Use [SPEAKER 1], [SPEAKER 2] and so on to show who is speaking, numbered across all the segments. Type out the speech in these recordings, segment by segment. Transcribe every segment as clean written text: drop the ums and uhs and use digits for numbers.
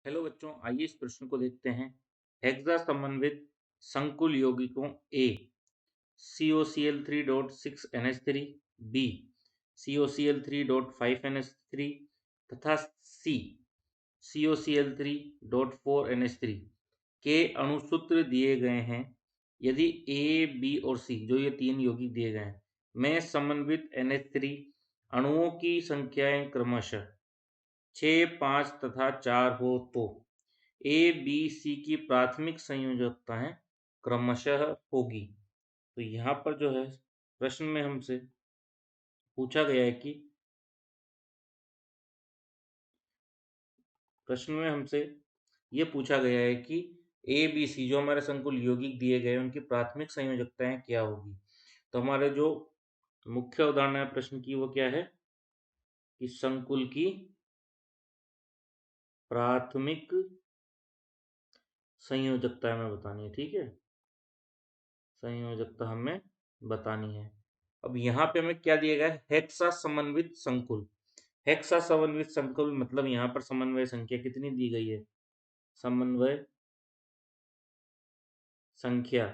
[SPEAKER 1] Hello बच्चों, आइए इस प्रश्न को देखते हैं। हेक्सा समन्वित संकुल यौगिकों ए COCl3.6NH3, बी COCl3.5NH3 तथा सी COCl3.4NH3 के अणुसूत्र दिए गए हैं। यदि ए, बी और सी जो ये तीन यौगिक दिए गए हैं में समन्वित NH3 अणुओं की संख्याएं क्रमशः 6, 5 तथा 4 हो तो ए, बी, सी की प्राथमिक संयोजकताएं क्रमशः होगी। तो यहाँ पर जो है प्रश्न में हमसे पूछा गया है कि ये पूछा गया है कि ए, बी, सी जो हमारे संकुल यौगिक दिए गए उनकी प्राथमिक संयोजकताएं क्या होगी। तो हमारे जो मुख्य उदाहरण है प्रश्न की वो क्या है कि संकुल की प्राथमिक संयोजकता हमें बतानी है। ठीक है, संयोजकता हमें बतानी है। अब यहाँ पे हमें क्या दिया गया है, हेक्सा समन्वित संकुल। हेक्सा समन्वित संकुल मतलब यहाँ पर समन्वय संख्या कितनी दी गई है, समन्वय संख्या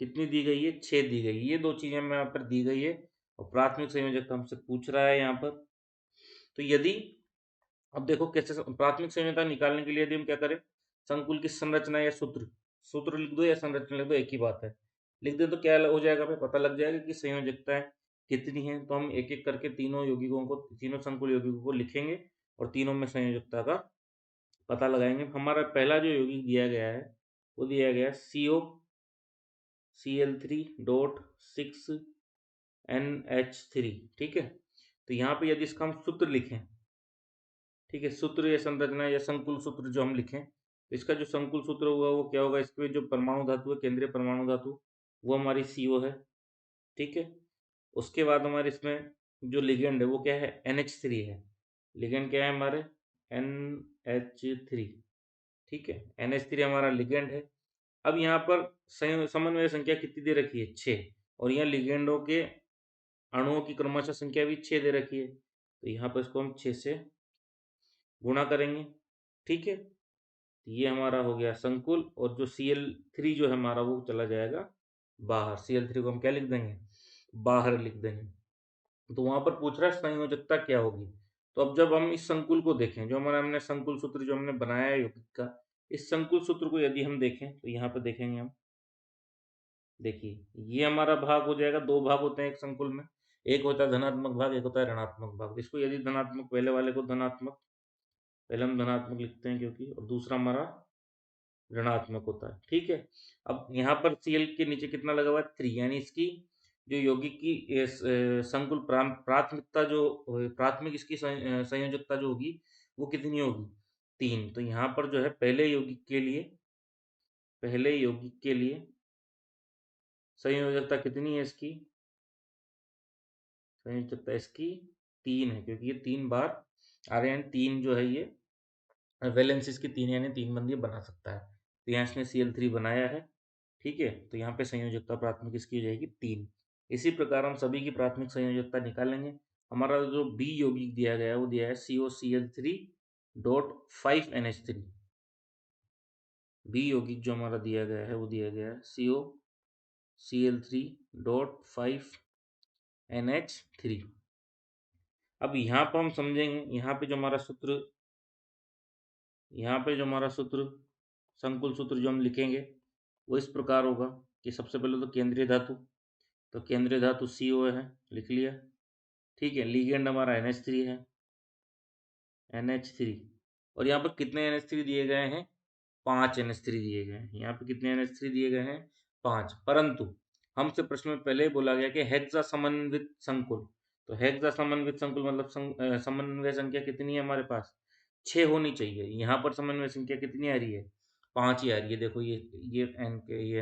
[SPEAKER 1] कितनी दी गई है, 6 दी गई है। ये दो चीजें हमें यहाँ पर दी गई है और प्राथमिक संयोजकता हमसे पूछ रहा है यहाँ पर। तो यदि अब देखो कैसे प्राथमिक संयोजकता निकालने के लिए यदि हम क्या करें, संकुल की संरचना या सूत्र लिख दो या संरचना लिख दो, एक ही बात है। लिख दे तो क्या हो जाएगा, हमें पता लग जाएगा कि संयोजकताएं कितनी है। तो हम एक एक करके तीनों संकुल यौगिकों को लिखेंगे और तीनों में संयोजकता का पता लगाएंगे। हमारा पहला जो यौगिक दिया गया है वो दिया गया COCl3.6NH3। ठीक है, तो यहाँ पे यदि इसका हम सूत्र लिखें, ठीक है, सूत्र या संरचना या संकुल सूत्र जो हम लिखें, तो इसका जो संकुल सूत्र होगा वो क्या होगा, इसके जो परमाणु धातु है, केंद्रीय परमाणु धातु, वो हमारी CO है। ठीक है, उसके बाद हमारे इसमें जो लिगेंड है वो क्या है, NH3 है। लिगेंड क्या है हमारे, NH3। ठीक है, NH3 हमारा लिगेंड है। अब यहाँ पर समन्वय संख्या कितनी दे रखी है, 6, और यहाँ लिगेंडों के अणुओं की क्रमशः संख्या भी 6 दे रखी है। तो यहाँ पर इसको हम 6 से गुणा करेंगे। ठीक है, ये हमारा हो गया संकुल, और जो Cl3 जो है हमारा वो चला जाएगा बाहर। Cl3 को हम क्या लिख देंगे, बाहर लिख देंगे। तो वहां पर पूछ रहा है संयोजकता क्या होगी। तो अब जब हम इस संकुल को देखें, जो हमारा हमने संकुल सूत्र जो हमने बनाया है यौगिक का, इस संकुल सूत्र को यदि हम देखें तो यहाँ पे देखेंगे हम, देखिए ये हमारा भाग हो जाएगा। दो भाग होते हैं एक संकुल में, एक होता है धनात्मक भाग, एक होता है ऋणात्मक भाग। इसको यदि धनात्मक, पहले वाले को धनात्मक, पहले हम धनात्मक लिखते हैं क्योंकि, और दूसरा हमारा ऋणात्मक होता है। ठीक है, अब यहाँ पर Cl के नीचे कितना लगा हुआ है, 3, यानी इसकी जो यौगिक की संकुल प्राथमिकता जो प्राथमिक इसकी संयोजकता जो होगी वो कितनी होगी, 3। तो यहाँ पर जो है पहले यौगिक के लिए संयोजकता कितनी है, इसकी संयोजकता इसकी 3 है, क्योंकि ये 3 बार आ रहे हैं। 3 जो है ये वैलेंस इसकी 3, यानी 3 बंदी बना सकता है। तो यहाँ इसने Cl3 बनाया है। ठीक है, तो यहाँ पे संयोजकता प्राथमिक इसकी हो जाएगी 3। इसी प्रकार हम सभी की प्राथमिक संयोजकता निकालेंगे। हमारा जो बी यौगिक दिया गया है वो दिया है COCl3.5NH3। बी यौगिक जो हमारा दिया गया है वो दिया गया है COCl3.5NH3। अब यहाँ पर हम समझेंगे, यहाँ पे जो हमारा सूत्र संकुल सूत्र जो हम लिखेंगे वो इस प्रकार होगा कि सबसे पहले तो केंद्रीय धातु, तो केंद्रीय धातु CO है, लिख लिया। ठीक है, लिगेंड हमारा NH3 है, NH3, और यहाँ पर कितने NH3 दिए गए हैं, 5 NH3 दिए गए हैं। यहाँ पे कितने NH3 दिए गए हैं, 5। परंतु हमसे प्रश्न में पहले ही बोला गया कि हेक्सा समन्वित संकुल। तो हेक्सा समन्वित संकुल मतलब समन्वय संख्या कितनी है हमारे पास, 6 होनी चाहिए। यहाँ पर समन्वय संख्या कितनी आ रही है, 5 ही आ रही है। देखो ये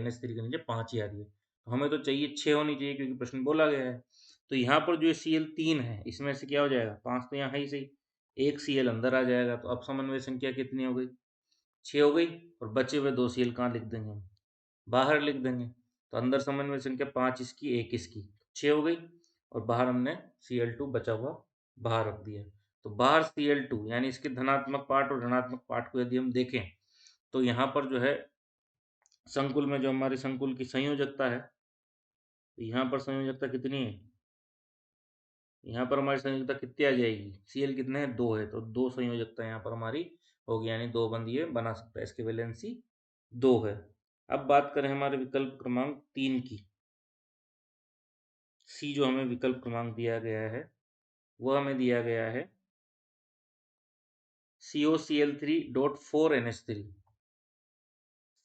[SPEAKER 1] NH3 के नीचे 5 ही आ रही है। तो हमें तो चाहिए 6 होनी चाहिए, क्योंकि प्रश्न बोला गया है। तो यहाँ पर जो Cl3 है इसमें से क्या हो जाएगा, 5 तो यहाँ है ही सही, एक Cl अंदर आ जाएगा। तो अब समन्वय संख्या कितनी हो गई, 6 हो गई, और बचे हुए 2 Cl कहाँ लिख देंगे, बाहर लिख देंगे। तो अंदर समन्वय संख्या 5 इसकी, 1 इसकी, 6 हो गई, और बाहर हमने Cl2 बचा हुआ बाहर रख दिया। तो बाहर Cl2 यानी इसके धनात्मक पार्ट और ऋणात्मक पार्ट को यदि हम देखें तो यहाँ पर जो है संकुल में जो हमारी संकुल की संयोजकता है, तो यहाँ पर संयोजकता कितनी है, यहाँ पर हमारी संयोजकता कितनी आ जाएगी, Cl कितने हैं, 2 है, तो 2 संयोजकता यहाँ पर हमारी होगी, यानी 2 बंद ये बना सकता है, इसकी वैलेंसी 2 है। अब बात करें हमारे विकल्प क्रमांक 3 की, सी जो हमें विकल्प क्रमांक दिया गया है वह हमें दिया गया है COCl3.4NH3,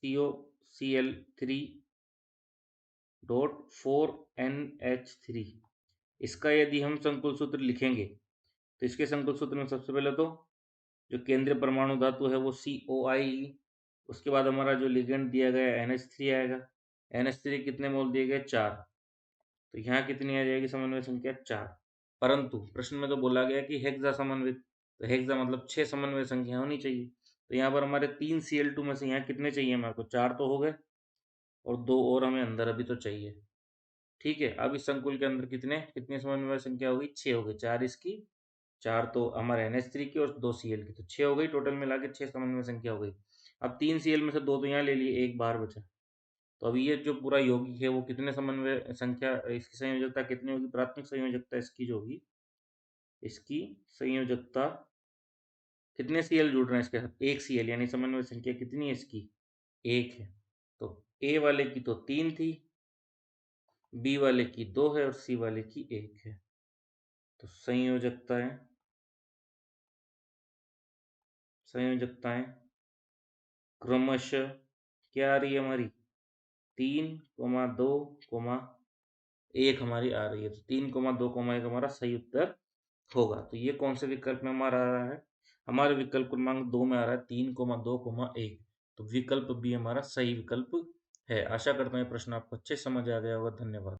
[SPEAKER 1] COCl3.4NH3। इसका यदि हम संकुल सूत्र लिखेंगे तो इसके संकुल सूत्र में सबसे पहले तो जो केंद्रीय परमाणु धातु है वो CO आएगी, उसके बाद हमारा जो लिगेंड दिया गया है NH3 आएगा, NH3 कितने मोल दिए गए, 4, तो यहाँ कितनी आ जाएगी समन्वय संख्या, 4। परंतु प्रश्न में तो बोला गया कि हेक्सा समन्वित, तो हेक्सा मतलब 6 समन्वय संख्या होनी चाहिए, तो यहाँ पर हमारे 3 Cl2 में से यहाँ कितने चाहिए हमारे को, 4 तो हो गए और 2 और हमें अंदर अभी तो चाहिए। ठीक है, अब इस संकुल के अंदर कितनी समन्वय संख्या होगी, 6 हो गई, 4 इसकी, 4 तो हमारे NH3 की और 2 Cl की, तो 6 हो गई, टोटल मिला के 6 समन्वय संख्या हो गई। अब 3 Cl में से 2 तो यहाँ ले लिए, एक बाहर बचा, तो अब ये जो पूरा यौगिक है वो कितने समन्वय संख्या, इसकी संयोजकता कितनी होगी, प्राथमिक संयोजकता इसकी जो होगी, इसकी संयोजकता कितने Cl जुड़ रहे हैं इसके साथ, 1 Cl, यानी समन्वय संख्या कितनी है इसकी, 1 है। तो A वाले की तो 3 थी, B वाले की 2 है और C वाले की 1 है। तो संयोजकताएं क्रमशः क्या आ रही है हमारी, 3,2,1 हमारी आ रही है, तो 3,2,1 हमारा सही उत्तर होगा। तो ये कौन से विकल्प में हमारा आ रहा है, हमारे विकल्प क्रमांक 2 में आ रहा है 3,2,1, तो विकल्प बी हमारा सही विकल्प है। आशा करता हूँ प्रश्न आपको अच्छे समझ आ गया होगा। धन्यवाद।